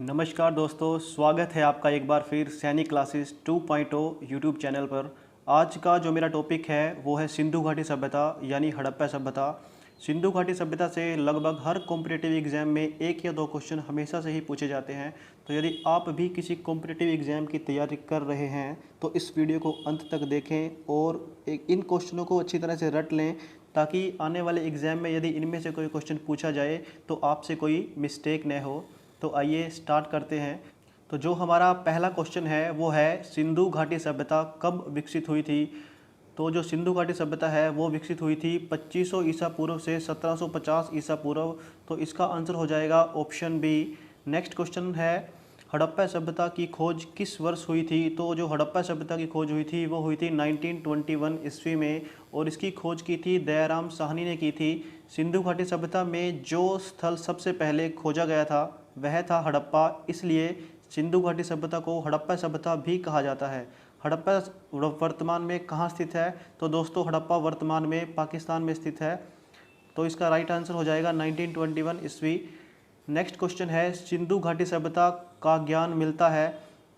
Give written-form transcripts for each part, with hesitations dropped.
नमस्कार दोस्तों, स्वागत है आपका एक बार फिर सैनिक क्लासेस 2.0 यूट्यूब चैनल पर। आज का जो मेरा टॉपिक है वो है सिंधु घाटी सभ्यता यानी हड़प्पा सभ्यता। सिंधु घाटी सभ्यता से लगभग हर कॉम्पिटिटिव एग्जाम में एक या दो क्वेश्चन हमेशा से ही पूछे जाते हैं। तो यदि आप भी किसी कॉम्पिटिटिव एग्जाम की तैयारी कर रहे हैं तो इस वीडियो को अंत तक देखें और इन क्वेश्चनों को अच्छी तरह से रट लें, ताकि आने वाले एग्ज़ाम में यदि इनमें से कोई क्वेश्चन पूछा जाए तो आपसे कोई मिस्टेक न हो। तो आइए स्टार्ट करते हैं। तो जो हमारा पहला क्वेश्चन है वो है सिंधु घाटी सभ्यता कब विकसित हुई थी। तो जो सिंधु घाटी सभ्यता है वो विकसित हुई थी 2500 ईसा पूर्व से 1750 ईसा पूर्व। तो इसका आंसर हो जाएगा ऑप्शन बी। नेक्स्ट क्वेश्चन है हड़प्पा सभ्यता की खोज किस वर्ष हुई थी। तो जो हड़प्पा सभ्यता की खोज हुई थी वो हुई थी 1921 ईस्वी में, और इसकी खोज की थी दयाराम साहनी ने की थी। सिंधु घाटी सभ्यता में जो स्थल सबसे पहले खोजा गया था वह था हड़प्पा, इसलिए सिंधु घाटी सभ्यता को हड़प्पा सभ्यता भी कहा जाता है। हड़प्पा वर्तमान में कहाँ स्थित है। तो दोस्तों हड़प्पा वर्तमान में पाकिस्तान में स्थित है। तो इसका राइट आंसर हो जाएगा 1921 ईस्वी। नेक्स्ट क्वेश्चन है सिंधु घाटी सभ्यता का ज्ञान मिलता है।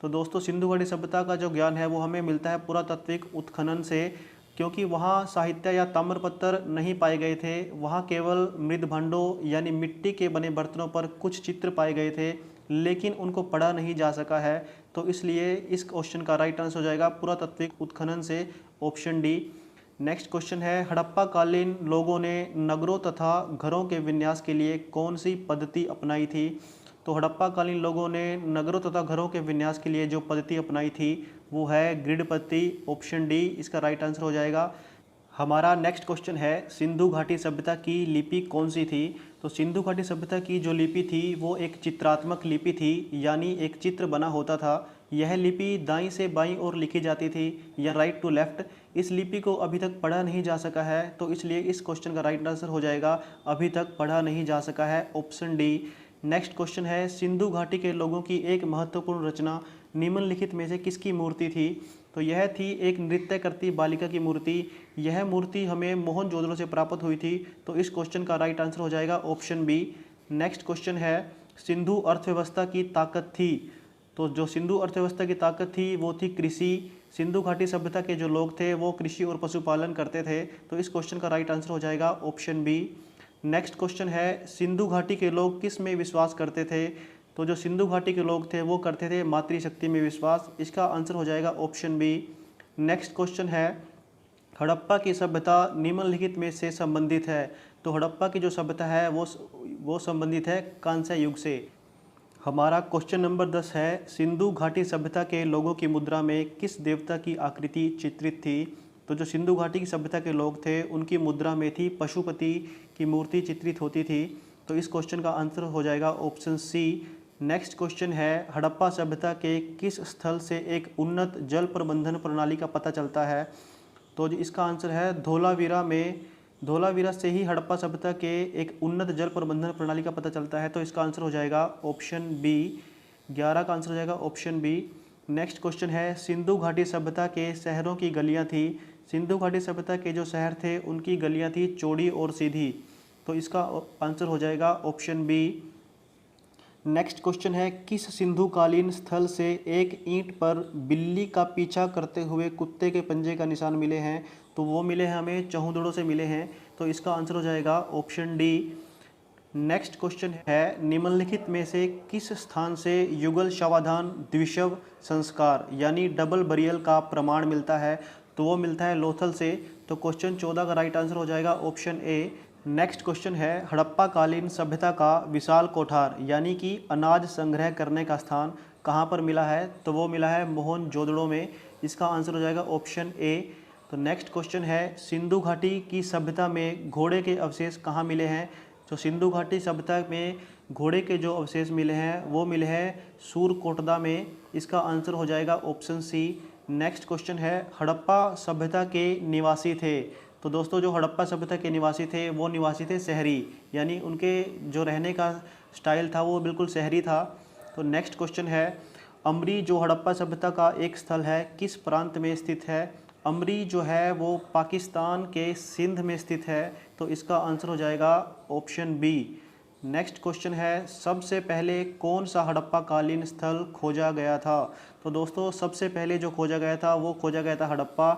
तो दोस्तों सिंधु घाटी सभ्यता का जो ज्ञान है वो हमें मिलता है पुरातात्विक उत्खनन से, क्योंकि वहाँ साहित्य या ताम्रपत्र नहीं पाए गए थे। वहाँ केवल मृदभंडों यानी मिट्टी के बने बर्तनों पर कुछ चित्र पाए गए थे, लेकिन उनको पढ़ा नहीं जा सका है। तो इसलिए इस क्वेश्चन का राइट आंसर हो जाएगा पुरातात्विक उत्खनन से, ऑप्शन डी। नेक्स्ट क्वेश्चन है हड़प्पा कालीन लोगों ने नगरों तथा घरों के विन्यास के लिए कौन सी पद्धति अपनाई थी। तो हड़प्पा कालीन लोगों ने नगरों तथा घरों के विन्यास के लिए जो पद्धति अपनाई थी वो है ग्रिड पद्धति, ऑप्शन डी इसका राइट आंसर हो जाएगा। हमारा नेक्स्ट क्वेश्चन है सिंधु घाटी सभ्यता की लिपि कौन सी थी। तो सिंधु घाटी सभ्यता की जो लिपि थी वो एक चित्रात्मक लिपि थी, यानी एक चित्र बना होता था। यह लिपि दाईं से बाईं ओर लिखी जाती थी या राइट टू लेफ्ट। इस लिपि को अभी तक पढ़ा नहीं जा सका है, तो इसलिए इस क्वेश्चन का राइट आंसर हो जाएगा अभी तक पढ़ा नहीं जा सका है, ऑप्शन डी। नेक्स्ट क्वेश्चन है सिंधु घाटी के लोगों की एक महत्वपूर्ण रचना निम्नलिखित में से किसकी मूर्ति थी। तो यह थी एक नृत्य करती बालिका की मूर्ति। यह मूर्ति हमें मोहनजोदड़ो से प्राप्त हुई थी। तो इस क्वेश्चन का राइट आंसर हो जाएगा ऑप्शन बी। नेक्स्ट क्वेश्चन है सिंधु अर्थव्यवस्था की ताकत थी। तो जो सिंधु अर्थव्यवस्था की ताकत थी वो थी कृषि। सिंधु घाटी सभ्यता के जो लोग थे वो कृषि और पशुपालन करते थे। तो इस क्वेश्चन का राइट आंसर हो जाएगा ऑप्शन बी। नेक्स्ट क्वेश्चन है सिंधु घाटी के लोग किस में विश्वास करते थे। तो जो सिंधु घाटी के लोग थे वो करते थे मातृशक्ति में विश्वास। इसका आंसर हो जाएगा ऑप्शन बी। नेक्स्ट क्वेश्चन है हड़प्पा की सभ्यता निम्नलिखित में से संबंधित है। तो हड़प्पा की जो सभ्यता है वो संबंधित है कांस्य युग से। हमारा क्वेश्चन नंबर 10 है सिंधु घाटी सभ्यता के लोगों की मुद्रा में किस देवता की आकृति चित्रित थी। तो जो सिंधु घाटी की सभ्यता के लोग थे उनकी मुद्रा में थी पशुपति की मूर्ति चित्रित होती थी। तो इस क्वेश्चन का आंसर हो जाएगा ऑप्शन सी। नेक्स्ट क्वेश्चन है हड़प्पा सभ्यता के किस स्थल से एक उन्नत जल प्रबंधन प्रणाली का पता चलता है। तो जो इसका आंसर है धोलावीरा से ही हड़प्पा सभ्यता के एक उन्नत जल प्रबंधन प्रणाली का पता चलता है। तो इसका आंसर हो जाएगा ऑप्शन बी। 11 का आंसर हो जाएगा ऑप्शन बी। नेक्स्ट क्वेश्चन है सिंधु घाटी सभ्यता के शहरों की गलियां थी। सिंधु घाटी सभ्यता के जो शहर थे उनकी गलियां थी चौड़ी और सीधी। तो इसका आंसर हो जाएगा ऑप्शन बी। नेक्स्ट क्वेश्चन है किस सिंधुकालीन स्थल से एक ईंट पर बिल्ली का पीछा करते हुए कुत्ते के पंजे का निशान मिले हैं। तो वो मिले हैं हमें चौहुदड़ों से मिले हैं। तो इसका आंसर हो जाएगा ऑप्शन डी। नेक्स्ट क्वेश्चन है निम्नलिखित में से किस स्थान से युगल शवाधान द्विशव संस्कार यानी डबल बरियल का प्रमाण मिलता है। तो वो मिलता है लोथल से। तो क्वेश्चन 14 का राइट आंसर हो जाएगा ऑप्शन ए। नेक्स्ट क्वेश्चन है हड़प्पा कालीन सभ्यता का विशाल कोठार यानी कि अनाज संग्रह करने का स्थान कहाँ पर मिला है। तो वो मिला है मोहनजोदड़ो में। इसका आंसर हो जाएगा ऑप्शन ए। तो नेक्स्ट क्वेश्चन है सिंधु घाटी की सभ्यता में घोड़े के अवशेष कहाँ मिले हैं। तो सिंधु घाटी सभ्यता में घोड़े के जो अवशेष मिले हैं वो मिले हैं सूरकोटदा में। इसका आंसर हो जाएगा ऑप्शन सी। नेक्स्ट क्वेश्चन है हड़प्पा सभ्यता के निवासी थे। तो दोस्तों जो हड़प्पा सभ्यता के निवासी थे वो निवासी थे शहरी, यानी उनके जो रहने का स्टाइल था वो बिल्कुल शहरी था। तो नेक्स्ट क्वेश्चन है अमरी जो हड़प्पा सभ्यता का एक स्थल है किस प्रांत में स्थित है। अमरी जो है वो पाकिस्तान के सिंध में स्थित है। तो इसका आंसर हो जाएगा ऑप्शन बी। नेक्स्ट क्वेश्चन है, सबसे पहले कौन सा हड़प्पा कालीन स्थल खोजा गया था? तो दोस्तों सबसे पहले जो खोजा गया था वो खोजा गया था हड़प्पा।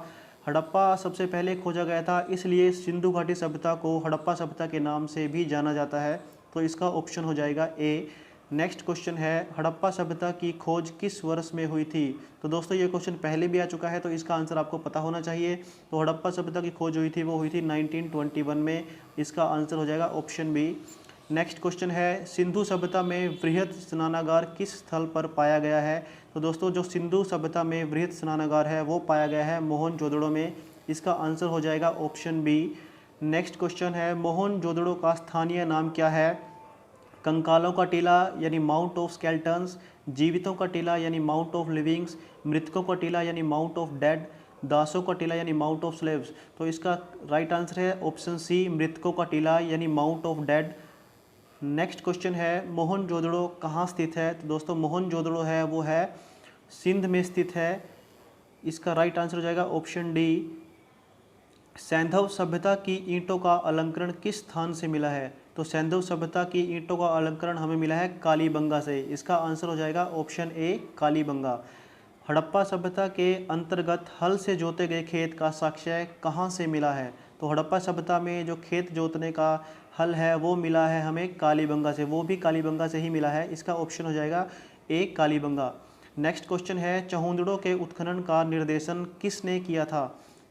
हड़प्पा सबसे पहले खोजा गया था, इसलिए सिंधु घाटी सभ्यता को हड़प्पा सभ्यता के नाम से भी जाना जाता है। तो इसका ऑप्शन हो जाएगा ए। नेक्स्ट क्वेश्चन है, हड़प्पा सभ्यता की खोज किस वर्ष में हुई थी? तो दोस्तों ये क्वेश्चन पहले भी आ चुका है, तो इसका आंसर आपको पता होना चाहिए। तो हड़प्पा सभ्यता की खोज हुई थी, वो हुई थी 1921 में। इसका आंसर हो जाएगा ऑप्शन बी। नेक्स्ट क्वेश्चन है, सिंधु सभ्यता में वृहद स्नानागार किस स्थल पर पाया गया है? तो दोस्तों जो सिंधु सभ्यता में वृहद स्नानागार है वो पाया गया है मोहनजोदड़ो में। इसका आंसर हो जाएगा ऑप्शन बी। नेक्स्ट क्वेश्चन है, मोहनजोदड़ो का स्थानीय नाम क्या है? कंकालों का टीला यानी माउंट ऑफ स्केल्टन्स, जीवितों का टीला यानी माउंट ऑफ लिविंग्स, मृतकों का टीला यानी माउंट ऑफ डेड, दासों का टीला यानी माउंट ऑफ स्लेव्स। तो इसका राइट आंसर है ऑप्शन सी, मृतकों का टीला यानी mount of dead. Next question है, मोहनजोदड़ो कहाँ स्थित है? तो दोस्तों मोहनजोदड़ो है वो है सिंध में स्थित है। इसका राइट आंसर हो जाएगा ऑप्शन डी। सैंधव सभ्यता की ईंटों का अलंकरण किस स्थान से मिला है? तो सैंधव सभ्यता की ईंटों का अलंकरण हमें मिला है कालीबंगा से। इसका आंसर हो जाएगा ऑप्शन ए, कालीबंगा। हड़प्पा सभ्यता के अंतर्गत हल से जोते गए खेत का साक्ष्य कहाँ से मिला है? तो हड़प्पा सभ्यता में जो खेत जोतने का हल है वो मिला है हमें कालीबंगा से, वो भी कालीबंगा से ही मिला है। इसका ऑप्शन हो जाएगा ए, कालीबंगा। नेक्स्ट क्वेश्चन है, चौहुंदड़ों के उत्खनन का निर्देशन किसने किया था?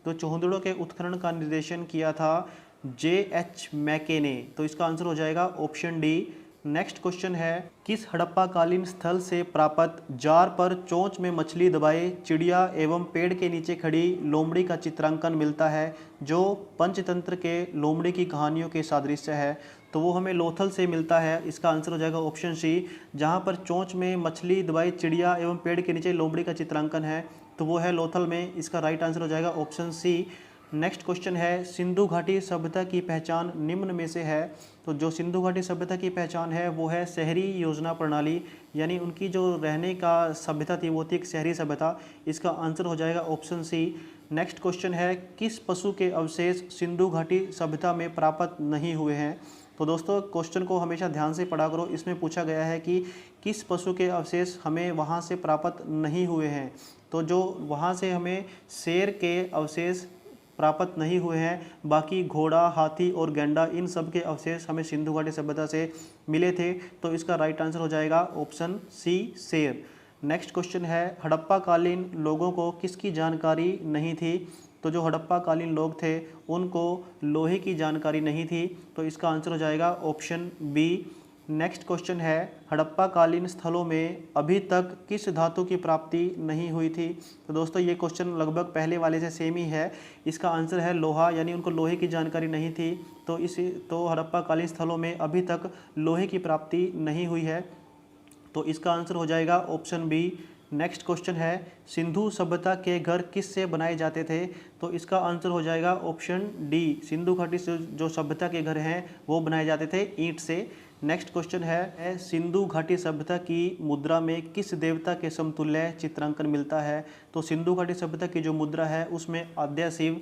तो चौहुंदड़ों के उत्खनन का निर्देशन किया था J.H. मैके ने। तो इसका आंसर हो जाएगा ऑप्शन डी। नेक्स्ट क्वेश्चन है, किस हड़प्पा कालीन स्थल से प्राप्त जार पर चोंच में मछली दबाए चिड़िया एवं पेड़ के नीचे खड़ी लोमड़ी का चित्रांकन मिलता है जो पंचतंत्र के लोमड़ी की कहानियों के सादृश्य है? तो वो हमें लोथल से मिलता है। इसका आंसर हो जाएगा ऑप्शन सी। जहाँ पर चोंच में मछली दबाई चिड़िया एवं पेड़ के नीचे लोमड़ी का चित्रांकन है तो वो है लोथल में। इसका राइट आंसर हो जाएगा ऑप्शन सी। नेक्स्ट क्वेश्चन है, सिंधु घाटी सभ्यता की पहचान निम्न में से है? तो जो सिंधु घाटी सभ्यता की पहचान है वो है शहरी योजना प्रणाली, यानी उनकी जो रहने का सभ्यता थी वो थी एक शहरी सभ्यता। इसका आंसर हो जाएगा ऑप्शन सी। नेक्स्ट क्वेश्चन है, किस पशु के अवशेष सिंधु घाटी सभ्यता में प्राप्त नहीं हुए हैं? तो दोस्तों क्वेश्चन को हमेशा ध्यान से पढ़ा करो। इसमें पूछा गया है कि किस पशु के अवशेष हमें वहाँ से प्राप्त नहीं हुए हैं। तो जो वहाँ से हमें शेर के अवशेष प्राप्त नहीं हुए हैं, बाकी घोड़ा, हाथी और गैंडा इन सब के अवशेष हमें सिंधु घाटी सभ्यता से मिले थे। तो इसका राइट आंसर हो जाएगा ऑप्शन सी, शेर। नेक्स्ट क्वेश्चन है, हड़प्पा कालीन लोगों को किसकी जानकारी नहीं थी? तो जो हड़प्पा कालीन लोग थे उनको लोहे की जानकारी नहीं थी। तो इसका आंसर हो जाएगा ऑप्शन बी। नेक्स्ट क्वेश्चन है, हड़प्पा कालीन स्थलों में अभी तक किस धातु की प्राप्ति नहीं हुई थी? तो दोस्तों ये क्वेश्चन लगभग पहले वाले से सेम ही है। इसका आंसर है लोहा, यानी उनको लोहे की जानकारी नहीं थी। तो हड़प्पा कालीन स्थलों में अभी तक लोहे की प्राप्ति नहीं हुई है। तो इसका आंसर हो जाएगा ऑप्शन बी। नेक्स्ट क्वेश्चन है, सिंधु सभ्यता के घर किस से बनाए जाते थे? तो इसका आंसर हो जाएगा ऑप्शन डी। सिंधु घाटी से जो सभ्यता के घर हैं वो बनाए जाते थे ईंट से। नेक्स्ट क्वेश्चन है, सिंधु घाटी सभ्यता की मुद्रा में किस देवता के समतुल्य चित्रांकन मिलता है? तो सिंधु घाटी सभ्यता की जो मुद्रा है उसमें आद्य शिव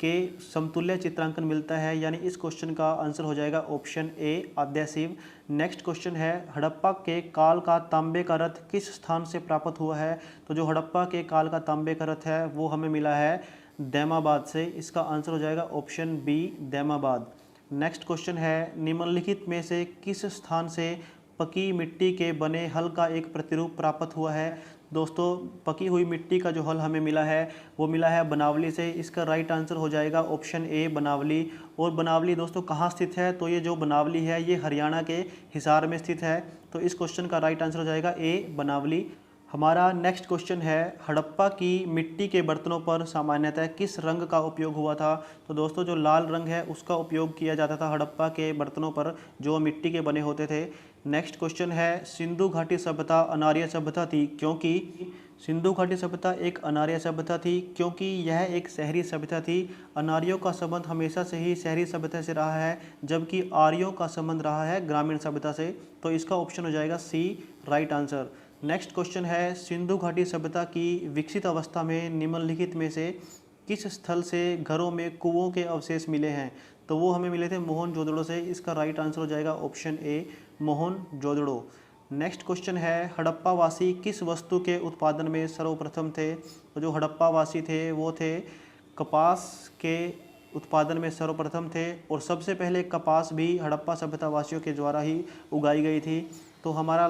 के समतुल्य चित्रांकन मिलता है, यानी इस क्वेश्चन का आंसर हो जाएगा ऑप्शन ए, आद्य शिव। नेक्स्ट क्वेश्चन है, हड़प्पा के काल का तांबे का रथ किस स्थान से प्राप्त हुआ है? तो जो हड़प्पा के काल का तांबे का रथ है वो हमें मिला है दैमाबाद से। इसका आंसर हो जाएगा option B, Daimabad. Next question है, निम्नलिखित में से किस स्थान से पकी मिट्टी के बने हल का एक प्रतिरूप प्राप्त हुआ है? दोस्तों पकी हुई मिट्टी का जो हल हमें मिला है वो मिला है बनावली से। इसका राइट आंसर हो जाएगा ऑप्शन ए, बनावली। और बनावली दोस्तों कहाँ स्थित है? तो ये जो बनावली है ये हरियाणा के हिसार में स्थित है। तो इस क्वेश्चन का राइट आंसर हो जाएगा ए, बनावली। हमारा नेक्स्ट क्वेश्चन है, हड़प्पा की मिट्टी के बर्तनों पर सामान्यतः किस रंग का उपयोग हुआ था? तो दोस्तों जो लाल रंग है उसका उपयोग किया जाता था हड़प्पा के बर्तनों पर जो मिट्टी के बने होते थे। नेक्स्ट क्वेश्चन है, सिंधु घाटी सभ्यता अनार्य सभ्यता थी क्योंकि? सिंधु घाटी सभ्यता एक अनार्य सभ्यता थी क्योंकि यह एक शहरी सभ्यता थी। अनार्यों का संबंध हमेशा से ही शहरी सभ्यता से रहा है, जबकि आर्यों का संबंध रहा है ग्रामीण सभ्यता से। तो इसका ऑप्शन हो जाएगा सी, राइट आंसर। नेक्स्ट क्वेश्चन है, सिंधु घाटी सभ्यता की विकसित अवस्था में निम्नलिखित में से किस स्थल से घरों में कुओं के अवशेष मिले हैं? तो वो हमें मिले थे मोहनजोदड़ो से। इसका राइट आंसर हो जाएगा option A, Mohenjodaro. Next question है, हड़प्पा वासी किस वस्तु के उत्पादन में सर्वप्रथम थे? तो जो हड़प्पा वासी थे वो थे कपास के उत्पादन में सर्वप्रथम थे, और सबसे पहले कपास भी हड़प्पा सभ्यता वासियों के द्वारा ही उगाई गई थी। तो हमारा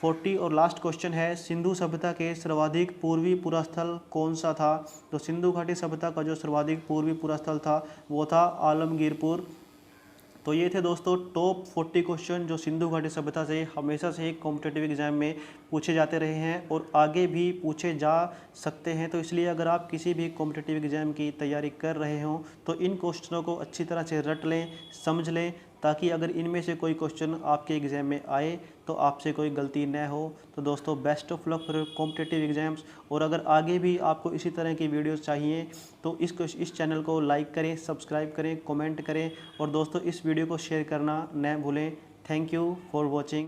40 और लास्ट क्वेश्चन है, सिंधु सभ्यता के सर्वाधिक पूर्वी पुरास्थल कौन सा था? तो सिंधु घाटी सभ्यता का जो सर्वाधिक पूर्वी पुरास्थल था वो था आलमगीरपुर। तो ये थे दोस्तों टॉप 40 क्वेश्चन जो सिंधु घाटी सभ्यता से हमेशा से ही कॉम्पिटिटिव एग्जाम में पूछे जाते रहे हैं और आगे भी पूछे जा सकते हैं। तो इसलिए अगर आप किसी भी कॉम्पिटिटिव एग्जाम की तैयारी कर रहे हों तो इन क्वेश्चनों को अच्छी तरह से रट लें, समझ लें, ताकि अगर इनमें से कोई क्वेश्चन आपके एग्ज़ाम में आए तो आपसे कोई गलती न हो। तो दोस्तों best of luck for competitive exams. और अगर आगे भी आपको इसी तरह की वीडियोस चाहिए तो इस चैनल को लाइक करें, सब्सक्राइब करें, कमेंट करें और दोस्तों इस वीडियो को शेयर करना न भूलें। Thank you for watching.